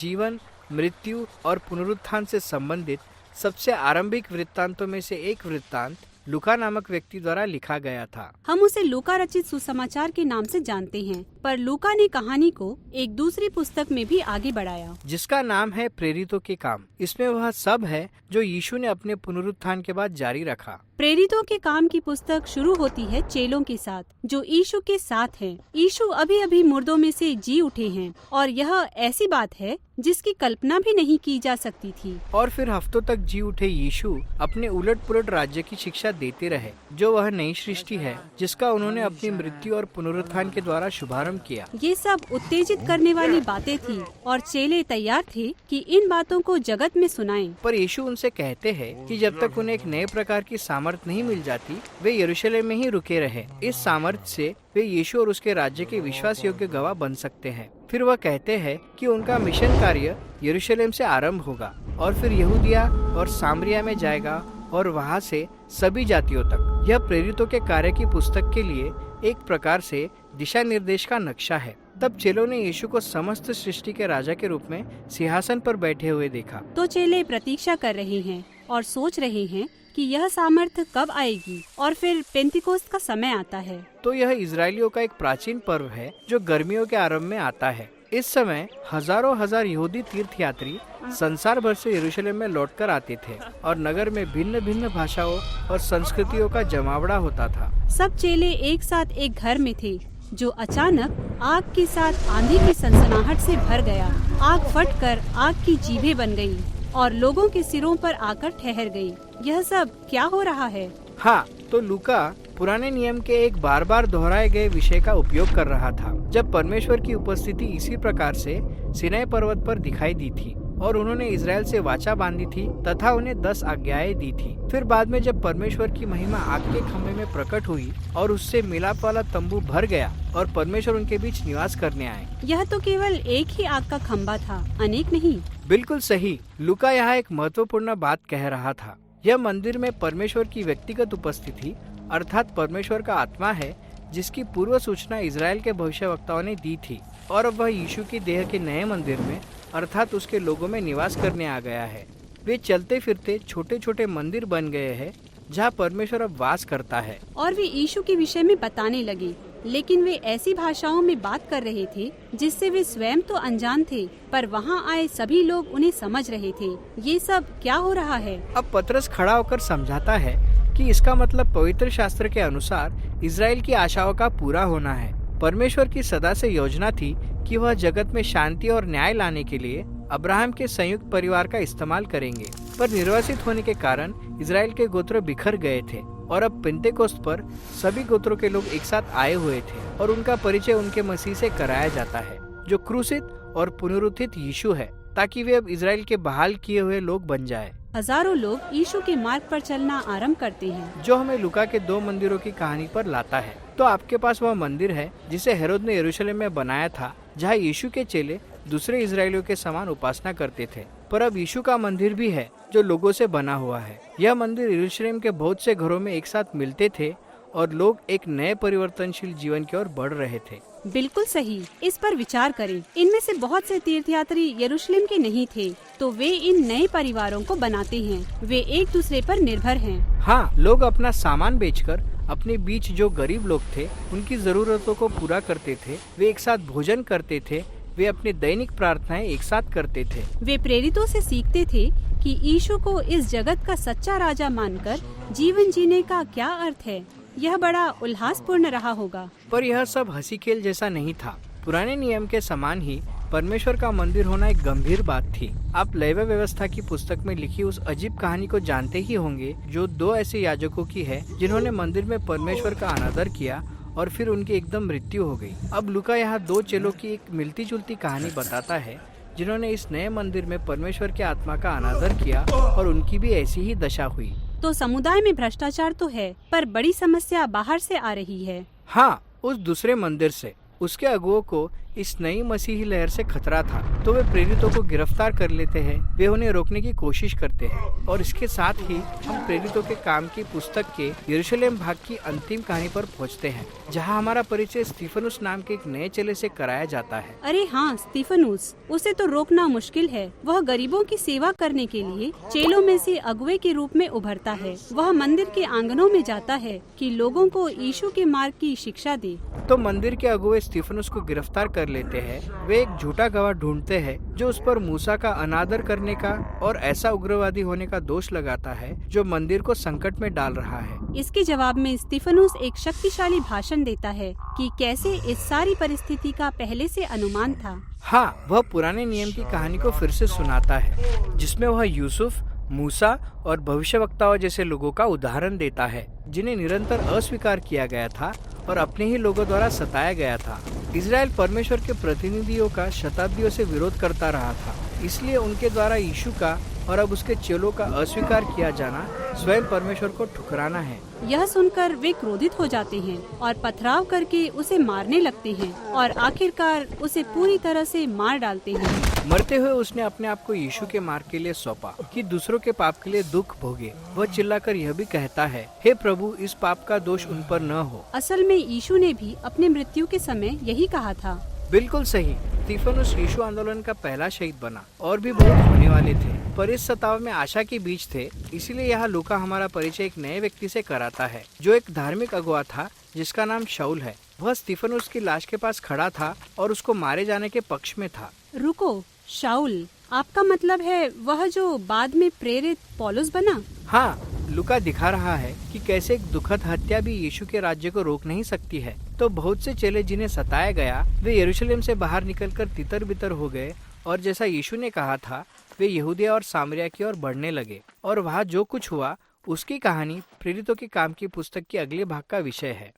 जीवन, मृत्यु और पुनरुत्थान से संबंधित सबसे आरंभिक वृत्तांतों में से एक वृत्तांत लूका नामक व्यक्ति द्वारा लिखा गया था। हम उसे लूका रचित सुसमाचार के नाम से जानते हैं, पर लूका ने कहानी को एक दूसरी पुस्तक में भी आगे बढ़ाया, जिसका नाम है प्रेरितों के काम। इसमें वह सब है जो यीशु ने अपने पुनरुत्थान के बाद जारी रखा। प्रेरितों के काम की पुस्तक शुरू होती है चेलों के साथ, जो यीशु के साथ हैं। यीशु अभी अभी मुर्दों में से जी उठे हैं और यह ऐसी बात है जिसकी कल्पना भी नहीं की जा सकती थी। और फिर हफ्तों तक जी उठे यीशु अपने उलट पुलट राज्य की शिक्षा देते रहे, जो वह नई सृष्टि है जिसका उन्होंने अपनी मृत्यु और पुनरुत्थान के द्वारा शुभारंभ किया। ये सब उत्तेजित करने वाली बातें थी और चेले तैयार थे कि इन बातों को जगत में सुनाएं। पर यीशु उनसे कहते हैं कि जब तक उन्हें एक नए प्रकार की सामर्थ्य नहीं मिल जाती, वे यरूशलेम में ही रुके रहे। इस सामर्थ्य से वे यीशु और उसके राज्य के विश्वास योग्य गवाह बन सकते हैं। फिर वह कहते हैं कि उनका मिशन कार्य यरूशलेम से आरंभ होगा और फिर यहूदिया और सामरिया में जाएगा और वहाँ से सभी जातियों तक। यह प्रेरितों के कार्य की पुस्तक के लिए एक प्रकार से दिशा निर्देश का नक्शा है। तब चेलों ने यीशु को समस्त सृष्टि के राजा के रूप में सिंहासन पर बैठे हुए देखा। तो चेले प्रतीक्षा कर रहे हैं और सोच रहे हैं कि यह सामर्थ्य कब आएगी और फिर पेंतिकोस्त का समय आता है। तो यह इजरायलियों का एक प्राचीन पर्व है जो गर्मियों के आरंभ में आता है। इस समय हजारों हजार यहूदी तीर्थयात्री संसार भर से यरूशलेम में लौटकर आते थे और नगर में भिन्न भिन्न भाषाओं और संस्कृतियों का जमावड़ा होता था। सब चेले एक साथ एक घर में थे जो अचानक आग के साथ आंधी की सनसनाहट से भर गया। आग फटकर आग की जीभें बन गई और लोगों के सिरों पर आकर ठहर गई। यह सब क्या हो रहा है? हाँ, तो लूका पुराने नियम के एक बार बार दोहराए गए विषय का उपयोग कर रहा था, जब परमेश्वर की उपस्थिति इसी प्रकार से सिनाई पर्वत पर दिखाई दी थी और उन्होंने इजराइल से वाचा बांधी थी तथा उन्हें 10 आज्ञाएं दी थी। फिर बाद में जब परमेश्वर की महिमा आग के खम्भे में प्रकट हुई और उससे मिलाप वाला तंबू भर गया और परमेश्वर उनके बीच निवास करने आए। यह तो केवल एक ही आग का खम्भा था, अनेक नहीं। बिल्कुल सही। लूका यहाँ एक महत्वपूर्ण बात कह रहा था। यह मंदिर में परमेश्वर की व्यक्तिगत उपस्थिति अर्थात परमेश्वर का आत्मा है, जिसकी पूर्व सूचना इजराइल के भविष्यवक्ताओं ने दी थी और अब वह यीशु की देह के नए मंदिर में अर्थात उसके लोगों में निवास करने आ गया है। वे चलते फिरते छोटे छोटे मंदिर बन गए हैं जहाँ परमेश्वर अब वास करता है। और वे यीशु के विषय में बताने लगे, लेकिन वे ऐसी भाषाओं में बात कर रहे थे जिससे वे स्वयं तो अनजान थे, पर वहाँ आए सभी लोग उन्हें समझ रहे थे। ये सब क्या हो रहा है? अब पतरस खड़ा होकर समझाता है कि इसका मतलब पवित्र शास्त्र के अनुसार इजराइल की आशाओं का पूरा होना है। परमेश्वर की सदा से योजना थी कि वह जगत में शांति और न्याय लाने के लिए अब्राहम के संयुक्त परिवार का इस्तेमाल करेंगे, पर निर्वासित होने के कारण इजराइल के गोत्र बिखर गए थे और अब पेंतेकोस्त पर सभी गोत्रों के लोग एक साथ आए हुए थे और उनका परिचय उनके मसीह से कराया जाता है, जो क्रूसित और पुनरुत्थित यीशु है, ताकि वे अब इजराइल के बहाल किए हुए लोग बन जाए। हजारों लोग यीशु के मार्ग पर चलना आरंभ करते हैं, जो हमें लूका के 2 मंदिरों की कहानी पर लाता है। तो आपके पास वह मंदिर है जिसे हेरोद ने यरूशलेम में बनाया था, जहाँ यीशु के चेले दूसरे इजरायलियों के समान उपासना करते थे। पर अब यीशु का मंदिर भी है जो लोगों से बना हुआ है। यह मंदिर यरूशलेम के बहुत से घरों में एक साथ मिलते थे और लोग एक नए परिवर्तनशील जीवन की ओर बढ़ रहे थे। बिल्कुल सही। इस पर विचार करें। इनमें से बहुत से तीर्थयात्री यरूशलेम के नहीं थे, तो वे इन नए परिवारों को बनाते हैं। वे एक दूसरे पर निर्भर हैं। हाँ, लोग अपना सामान बेचकर अपने बीच जो गरीब लोग थे उनकी जरूरतों को पूरा करते थे। वे एक साथ भोजन करते थे। वे अपनी दैनिक प्रार्थनाएं एक साथ करते थे। वे प्रेरितों से सीखते थे कि यीशु को इस जगत का सच्चा राजा मानकर जीवन जीने का क्या अर्थ है। यह बड़ा उल्लासपूर्ण रहा होगा। पर यह सब हंसी खेल जैसा नहीं था। पुराने नियम के समान ही परमेश्वर का मंदिर होना एक गंभीर बात थी। आप लेवी व्यवस्था की पुस्तक में लिखी उस अजीब कहानी को जानते ही होंगे, जो 2 ऐसे याजकों की है जिन्होंने मंदिर में परमेश्वर का अनादर किया और फिर उनकी एकदम मृत्यु हो गई। अब लूका यहाँ 2 चेलों की एक मिलती जुलती कहानी बताता है जिन्होंने इस नए मंदिर में परमेश्वर के आत्मा का अनादर किया और उनकी भी ऐसी ही दशा हुई। तो समुदाय में भ्रष्टाचार तो है, पर बड़ी समस्या बाहर से आ रही है। हाँ, उस दूसरे मंदिर से। उसके अगुओं को इस नई मसीही लहर से खतरा था तो वे प्रेरितों को गिरफ्तार कर लेते हैं। वे उन्हें रोकने की कोशिश करते हैं और इसके साथ ही हम प्रेरितों के काम की पुस्तक के यरूशलेम भाग की अंतिम कहानी पर पहुंचते हैं, जहां हमारा परिचय स्टीफनुस नाम के एक नए चेले से कराया जाता है। अरे हाँ, स्टीफनुस, उसे तो रोकना मुश्किल है। वह गरीबों की सेवा करने के लिए चेलों में से अगुवे के रूप में उभरता है। वह मंदिर के आंगनों में जाता है कि लोगों को यीशु के मार्ग की शिक्षा दे। तो मंदिर के अगुवे स्टीफनुस को गिरफ्तार कर लेते हैं। वे एक झूठा गवाह ढूंढते हैं जो उस पर मूसा का अनादर करने का और ऐसा उग्रवादी होने का दोष लगाता है जो मंदिर को संकट में डाल रहा है। इसके जवाब में स्टीफनुस एक शक्तिशाली भाषण देता है कि कैसे इस सारी परिस्थिति का पहले से अनुमान था। हाँ, वह पुराने नियम की कहानी को फिर से सुनाता है, जिसमें वह यूसुफ, मूसा और भविष्यवक्ताओं जैसे लोगों का उदाहरण देता है जिन्हें निरंतर अस्वीकार किया गया था और अपने ही लोगों द्वारा सताया गया था। इजराइल परमेश्वर के प्रतिनिधियों का शताब्दियों से विरोध करता रहा था, इसलिए उनके द्वारा यीशु का और अब उसके चेलों का अस्वीकार किया जाना स्वयं परमेश्वर को ठुकराना है। यह सुनकर वे क्रोधित हो जाते हैं और पथराव करके उसे मारने लगते हैं और आखिरकार उसे पूरी तरह से मार डालते हैं। मरते हुए उसने अपने आप को यीशु के मार्ग के लिए सौंपा कि दूसरों के पाप के लिए दुख भोगे। वह चिल्लाकर यह भी कहता है, हे प्रभु, इस पाप का दोष उन पर न हो। असल में यीशु ने भी अपने मृत्यु के समय यही कहा था। बिल्कुल सही। स्टीफनुस यीशु आंदोलन का पहला शहीद बना और भी बहुत होने वाले थे, पर इस सताव में आशा के बीज थे। इसीलिए यहाँ लूका हमारा परिचय एक नए व्यक्ति से कराता है जो एक धार्मिक अगुवा था जिसका नाम शाऊल है। वह स्टीफनुस की लाश के पास खड़ा था और उसको मारे जाने के पक्ष में था। रुको, शाऊल, आपका मतलब है वह जो बाद में प्रेरित पौलुस बना? हाँ, लूका दिखा रहा है कि कैसे एक दुखद हत्या भी यीशु के राज्य को रोक नहीं सकती है। तो बहुत से चेले जिन्हें सताया गया वे यरूशलेम से बाहर निकलकर तितर बितर हो गए और जैसा यीशु ने कहा था वे यहूदिया और सामरिया की ओर बढ़ने लगे। और वहाँ जो कुछ हुआ उसकी कहानी प्रेरितों के काम की पुस्तक के अगले भाग का विषय है।